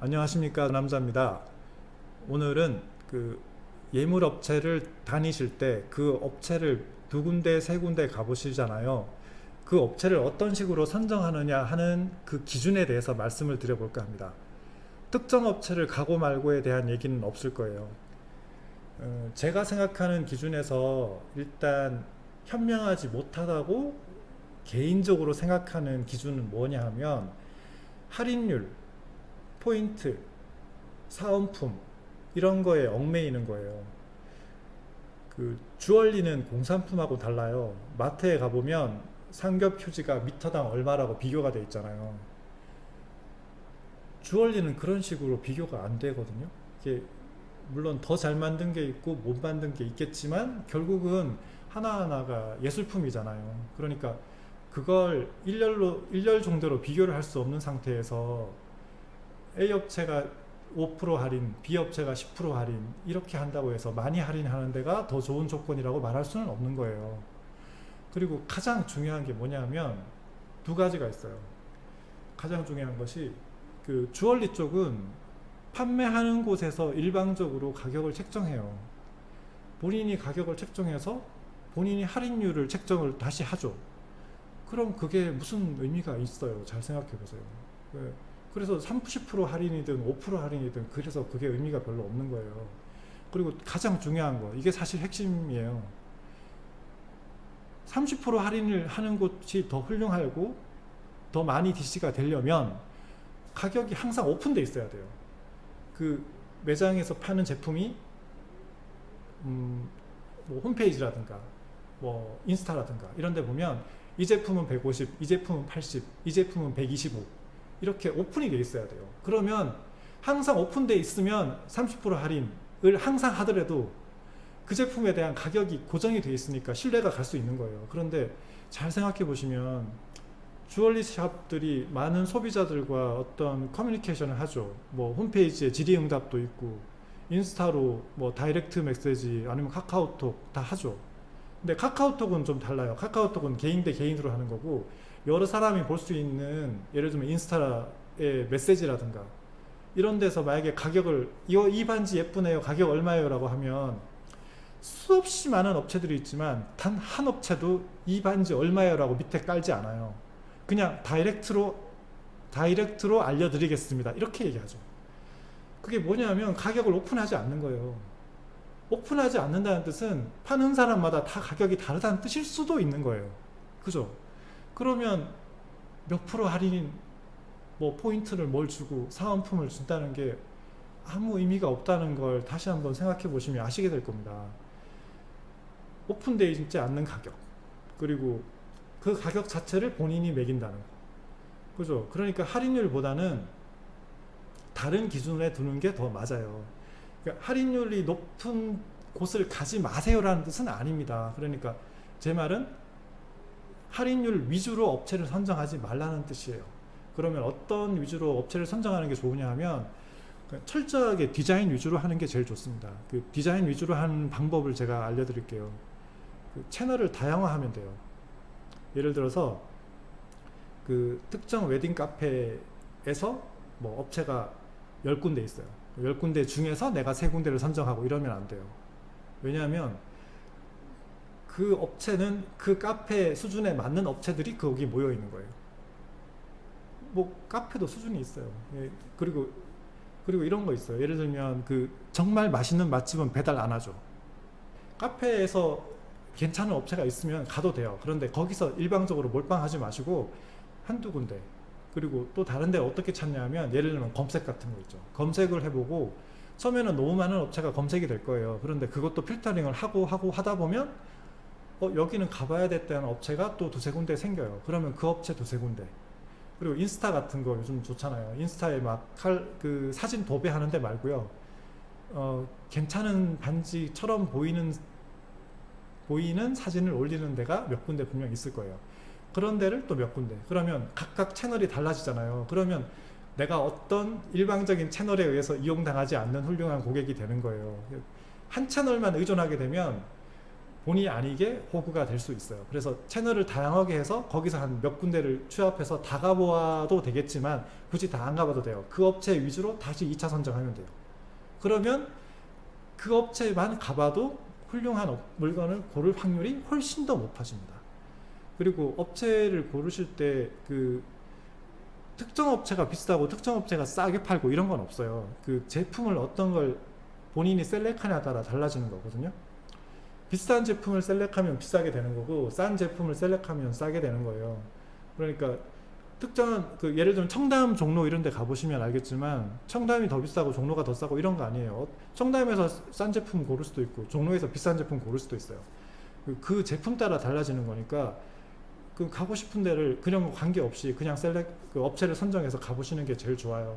안녕하십니까, 남자입니다. 오늘은 그 예물업체를 다니실 때 그 업체를 두 군데 세 군데 가보시잖아요. 그 업체를 어떤 식으로 선정하느냐 하는 그 기준에 대해서 말씀을 드려볼까 합니다. 특정 업체를 가고 말고에 대한 얘기는 없을 거예요. 제가 생각하는 기준에서 일단 현명하지 못하다고 개인적으로 생각하는 기준은 뭐냐 하면 할인율, 포인트, 사은품 이런 거에 얽매이는 거예요. 그 주얼리는 공산품하고 달라요. 마트에 가보면 상겹 휴지가 미터당 얼마라고 비교가 돼 있잖아요. 주얼리는 그런 식으로 비교가 안 되거든요. 이게 물론 더 잘 만든 게 있고 못 만든 게 있겠지만 결국은 하나하나가 예술품이잖아요. 그러니까 그걸 일렬 정도로 비교를 할 수 없는 상태에서 A 업체가 5% 할인, B 업체가 10% 할인 이렇게 한다고 해서 많이 할인하는 데가 더 좋은 조건이라고 말할 수는 없는 거예요. 그리고 가장 중요한 게 뭐냐면 두 가지가 있어요. 가장 중요한 것이 그 주얼리 쪽은 판매하는 곳에서 일방적으로 가격을 책정해요. 본인이 가격을 책정해서 본인이 할인율을 책정을 다시 하죠. 그럼 그게 무슨 의미가 있어요? 잘 생각해 보세요. 그래서 30% 할인이든 5% 할인이든 그래서 그게 의미가 별로 없는 거예요. 그리고 가장 중요한 거, 이게 사실 핵심이에요. 30% 할인을 하는 곳이 더 훌륭하고 더 많이 DC가 되려면 가격이 항상 오픈돼 있어야 돼요. 그 매장에서 파는 제품이 뭐 홈페이지라든가 뭐 인스타라든가 이런 데 보면 이 제품은 150, 이 제품은 80, 이 제품은 125 이렇게 오픈이 돼 있어야 돼요. 그러면 항상 오픈돼 있으면 30% 할인을 항상 하더라도 그 제품에 대한 가격이 고정이 돼 있으니까 신뢰가 갈 수 있는 거예요. 그런데 잘 생각해 보시면 주얼리 샵들이 많은 소비자들과 어떤 커뮤니케이션을 하죠. 뭐 홈페이지에 질의응답도 있고 인스타로 뭐 다이렉트 메시지 아니면 카카오톡 다 하죠. 근데 카카오톡은 좀 달라요. 카카오톡은 개인 대 개인으로 하는 거고 여러 사람이 볼 수 있는 예를 들면 인스타의 메시지라든가 이런 데서 만약에 가격을 이 반지 예쁘네요, 가격 얼마예요 라고 하면 수없이 많은 업체들이 있지만 단 한 업체도 이 반지 얼마예요 라고 밑에 깔지 않아요. 그냥 다이렉트로 알려드리겠습니다 이렇게 얘기하죠. 그게 뭐냐면 가격을 오픈하지 않는 거예요. 오픈하지 않는다는 뜻은 파는 사람마다 다 가격이 다르다는 뜻일 수도 있는 거예요. 그죠? 그러면 몇 프로 할인, 뭐 포인트를 뭘 주고 사은품을 준다는 게 아무 의미가 없다는 걸 다시 한번 생각해 보시면 아시게 될 겁니다. 오픈되어 있지 않는 가격, 그리고 그 가격 자체를 본인이 매긴다는 거. 그죠? 그러니까 할인율보다는 다른 기준에 두는 게 더 맞아요. 그러니까 할인율이 높은 곳을 가지 마세요라는 뜻은 아닙니다. 그러니까 제 말은 할인율 위주로 업체를 선정하지 말라는 뜻이에요. 그러면 어떤 위주로 업체를 선정하는 게 좋으냐 하면 철저하게 디자인 위주로 하는 게 제일 좋습니다. 그 디자인 위주로 하는 방법을 제가 알려드릴게요. 그 채널을 다양화하면 돼요. 예를 들어서 그 특정 웨딩 카페에서 뭐 업체가 10군데 있어요. 10군데 중에서 내가 3군데를 선정하고 이러면 안 돼요. 왜냐하면 그 업체는 그 카페 수준에 맞는 업체들이 거기 모여 있는 거예요. 뭐 카페도 수준이 있어요. 예, 그리고 이런 거 있어요. 예를 들면 그 정말 맛있는 맛집은 배달 안 하죠. 카페에서 괜찮은 업체가 있으면 가도 돼요. 그런데 거기서 일방적으로 몰빵하지 마시고 한두 군데, 그리고 또 다른 데 어떻게 찾냐면 예를 들면 검색 같은 거 있죠. 검색을 해보고 처음에는 너무 많은 업체가 검색이 될 거예요. 그런데 그것도 필터링을 하고 하다 보면 여기는 가봐야 됐다는 업체가 또 두세 군데 생겨요. 그러면 그 업체 두세 군데. 그리고 인스타 같은 거 요즘 좋잖아요. 인스타에 막 그 사진 도배하는 데 말고요. 괜찮은 반지처럼 보이는 사진을 올리는 데가 몇 군데 분명 있을 거예요. 그런 데를 또 몇 군데. 그러면 각각 채널이 달라지잖아요. 그러면 내가 어떤 일방적인 채널에 의해서 이용당하지 않는 훌륭한 고객이 되는 거예요. 한 채널만 의존하게 되면 본의 아니게 호구가 될 수 있어요. 그래서 채널을 다양하게 해서 거기서 한 몇 군데를 취합해서 다 가보아도 되겠지만 굳이 다 안 가봐도 돼요. 그 업체 위주로 다시 2차 선정하면 돼요. 그러면 그 업체만 가봐도 훌륭한 물건을 고를 확률이 훨씬 더 높아집니다. 그리고 업체를 고르실 때 그 특정 업체가 비싸고 특정 업체가 싸게 팔고 이런 건 없어요. 그 제품을 어떤 걸 본인이 셀렉하냐에 따라 달라지는 거거든요. 비싼 제품을 셀렉하면 비싸게 되는 거고 싼 제품을 셀렉하면 싸게 되는 거예요. 그러니까 특정한 그 예를 들면 청담, 종로 이런 데 가보시면 알겠지만 청담이 더 비싸고 종로가 더 싸고 이런 거 아니에요. 청담에서 싼 제품 고를 수도 있고 종로에서 비싼 제품 고를 수도 있어요. 그 제품 따라 달라지는 거니까 그 가고 싶은 데를 그런 거 관계없이 그냥 그 업체를 선정해서 가보시는 게 제일 좋아요.